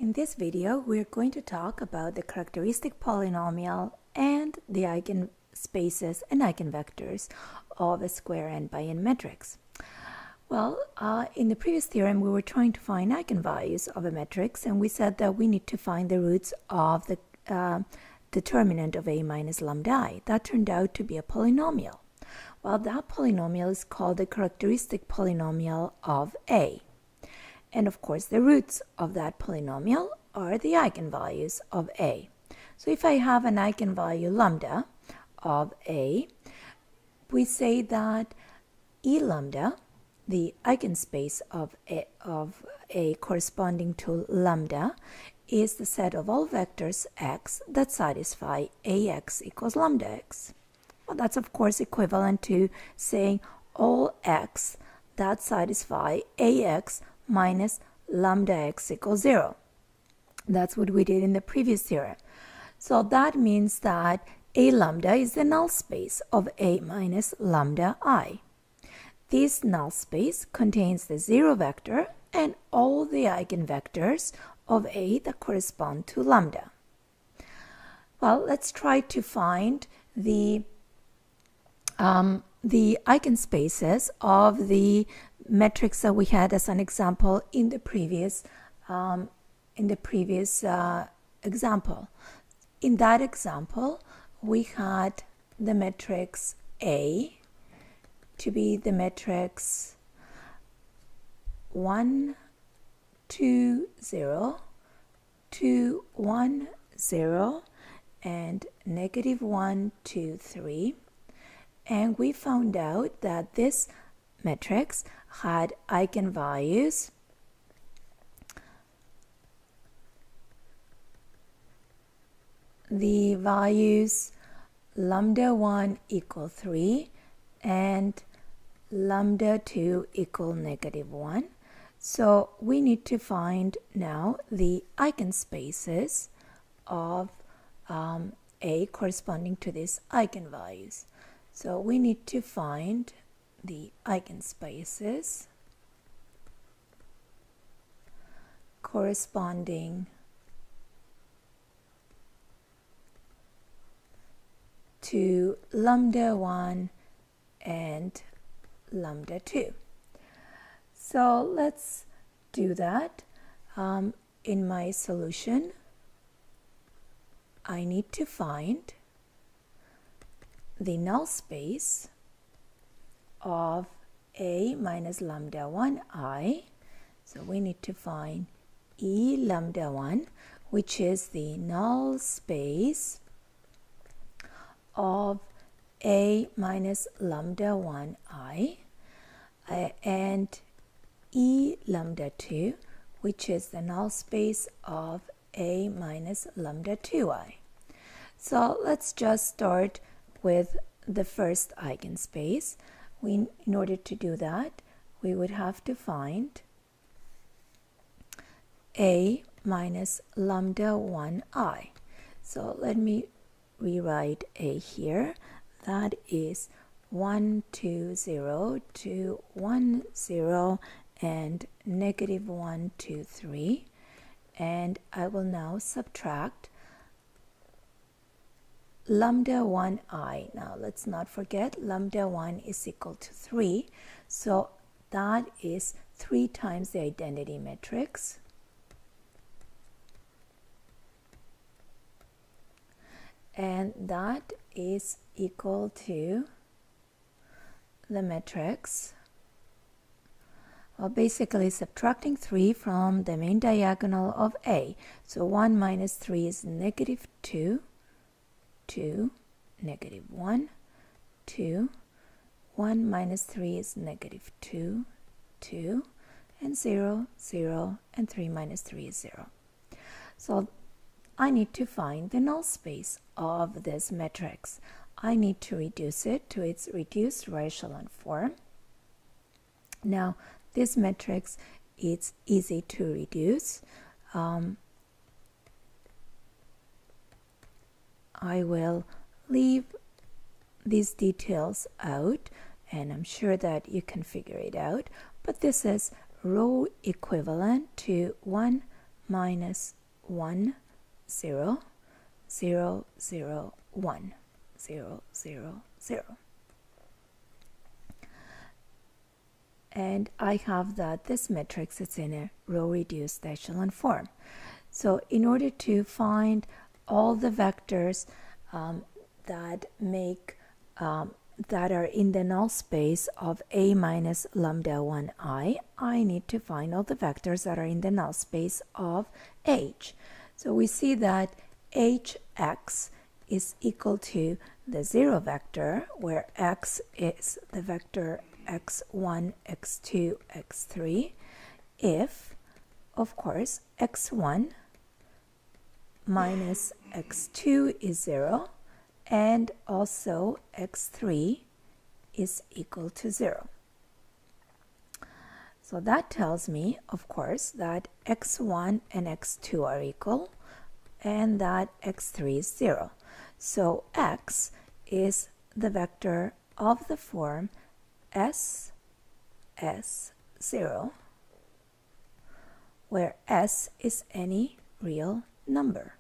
In this video, we're going to talk about the characteristic polynomial and the eigenspaces and eigenvectors of a square n by n matrix. Well, in the previous theorem, we were trying to find eigenvalues of a matrix, and we said that we need to find the roots of the determinant of a minus lambda I. That turned out to be a polynomial. Well, that polynomial is called the characteristic polynomial of A. And of course, the roots of that polynomial are the eigenvalues of A. So if I have an eigenvalue lambda of A, we say that E lambda, the eigenspace of A corresponding to lambda, is the set of all vectors x that satisfy Ax equals lambda x. Well, that's of course equivalent to saying all x that satisfy Ax minus lambda x equals 0. That's what we did in the previous theorem. So that means that A lambda is the null space of A minus lambda I. This null space contains the 0 vector and all the eigenvectors of A that correspond to lambda. Well, let's try to find the eigenspaces of the matrix that we had as an example in the previous example. In that example, we had the matrix A to be the matrix 1, 2, 0, 2, 1, 0, and negative 1, 2, 3. And we found out that this matrix had eigenvalues the values lambda 1 equal 3 and lambda 2 equal negative 1. So we need to find now the eigenspaces of A corresponding to these eigenvalues. So we need to find the eigenspaces corresponding to lambda 1 and lambda 2. So let's do that. In my solution, I need to find the null space of A minus lambda 1 I. So we need to find E lambda 1, which is the null space of A minus lambda 1 I, and E lambda 2, which is the null space of A minus lambda 2I. So let's just start with the first eigenspace. In order to do that, we would have to find A minus lambda 1I. So let me rewrite A here. That is 1, 2, 0, 2, 1, 0, and negative 1, 2, 3. And I will now subtract lambda 1I. Now let's not forget lambda 1 is equal to 3. So that is 3 times the identity matrix. And that is equal to the matrix, well, basically subtracting 3 from the main diagonal of A. So 1 minus 3 is negative 2, 2, negative 1, 2, 1 minus 3 is negative 2, 2, and 0, 0, and 3 minus 3 is 0. So I need to find the null space of this matrix. I need to reduce it to its reduced echelon form. Now, this matrix is easy to reduce. I will leave these details out, and I'm sure that you can figure it out. But this is rho equivalent to 1 minus 1, 0, 0, 0, 1, 0, 0, 0. And I have that this matrix is in a row-reduced echelon form. So in order to find all the vectors that are in the null space of A minus lambda 1I, I need to find all the vectors that are in the null space of H. So we see that Hx is equal to the 0 vector, where x is the vector x1, x2, x3, if, of course, x1 minus x2 is 0, and also x3 is equal to 0. So that tells me, of course, that x1 and x2 are equal, and that x3 is 0. So x is the vector of the form S, S, 0, where S is any real number.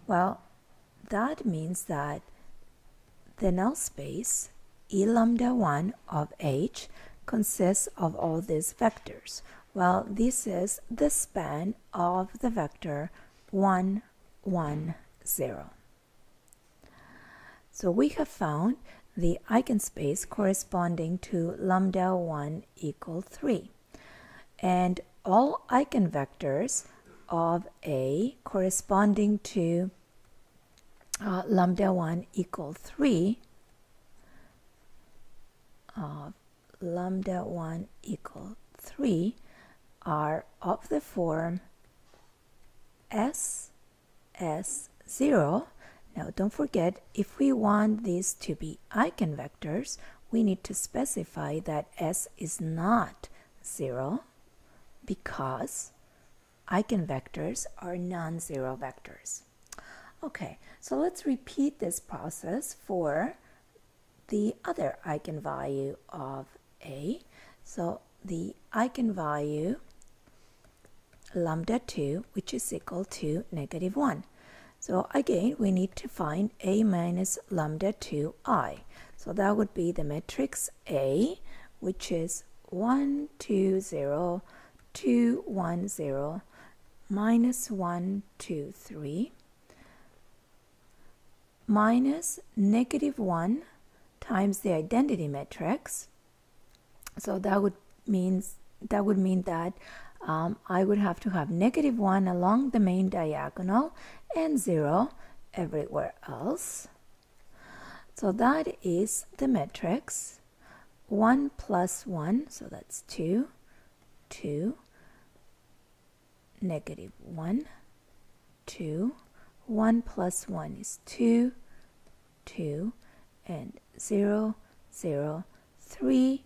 Well, that means that the null space E lambda 1 of H consists of all these vectors. Well, this is the span of the vector 1, 1, 0. So we have found the eigenspace corresponding to lambda 1 equal 3. And all eigenvectors of A corresponding to lambda 1 equal 3 lambda 1 equal 3 are of the form S, S, 0. Now don't forget, if we want these to be eigenvectors, we need to specify that S is not 0, because eigenvectors are non-zero vectors. Okay, so let's repeat this process for the other eigenvalue of A. So the eigenvalue lambda 2, which is equal to negative 1. So again, we need to find A minus lambda 2I. So that would be the matrix A, which is 1, 2, 0, 2, 1, 0, minus 1, 2, 3, minus negative 1 times the identity matrix. So that would mean that I would have to have negative 1 along the main diagonal and 0 everywhere else. So that is the matrix 1 plus 1, so that's 2, 2, negative 1, 2, 1 plus 1 is 2, 2, and 0, 0, 3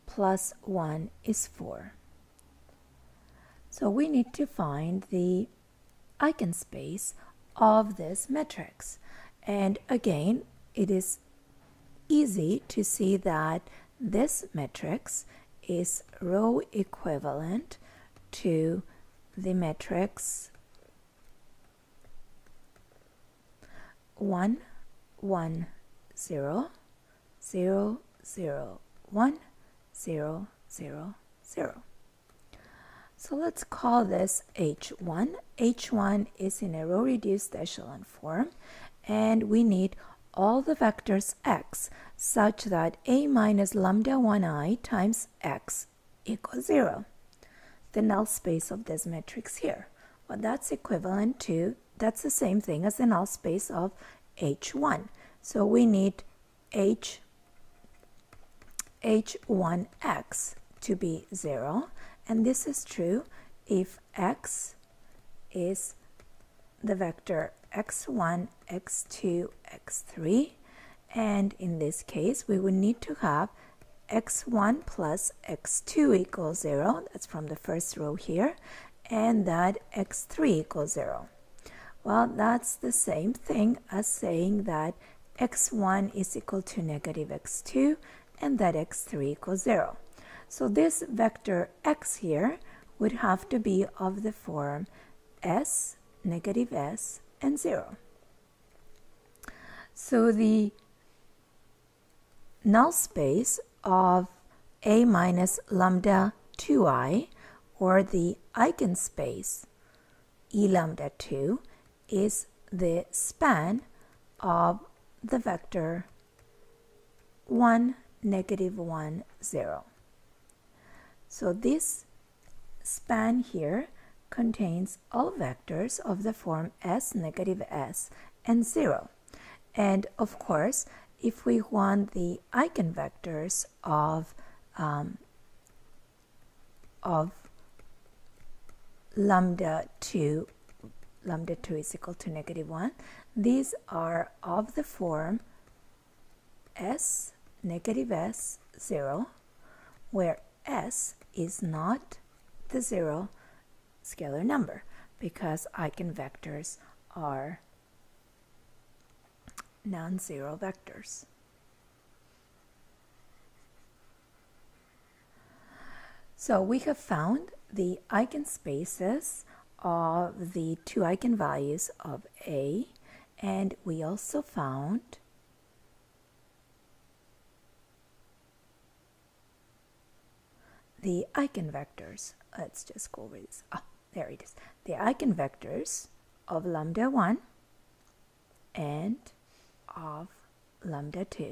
plus 1 is 4. So we need to find the eigenspace of this matrix. And again, it is easy to see that this matrix is row equivalent to the matrix 1, 1, 0, 0, 0, 1, 0, 0, 0. So let's call this H1. H1 is in a row-reduced echelon form, and we need all the vectors x such that A minus lambda 1I times x equals 0. The null space of this matrix here. Well, that's equivalent to, that's the same thing as the null space of H1. So we need H1x to be 0. And this is true if x is the vector x1, x2, x3. And in this case, we would need to have x1 plus x2 equals 0. That's from the first row here. And that x3 equals 0. Well, that's the same thing as saying that x1 is equal to negative x2 and that x3 equals 0. So this vector x here would have to be of the form s, negative s, and 0. So the null space of A minus lambda 2I, or the eigenspace E lambda 2, is the span of the vector 1, negative 1, 0. So this span here contains all vectors of the form s, negative s, and 0. And of course, if we want the eigenvectors of lambda 2 is equal to negative 1, these are of the form s, negative s, 0, where s is not the 0 scalar number, because eigenvectors are non-zero vectors. So we have found the eigenspaces of the two eigenvalues of A, and we also found the eigenvectors. Let's just go over this. There it is. The eigenvectors of lambda 1 and of lambda 2.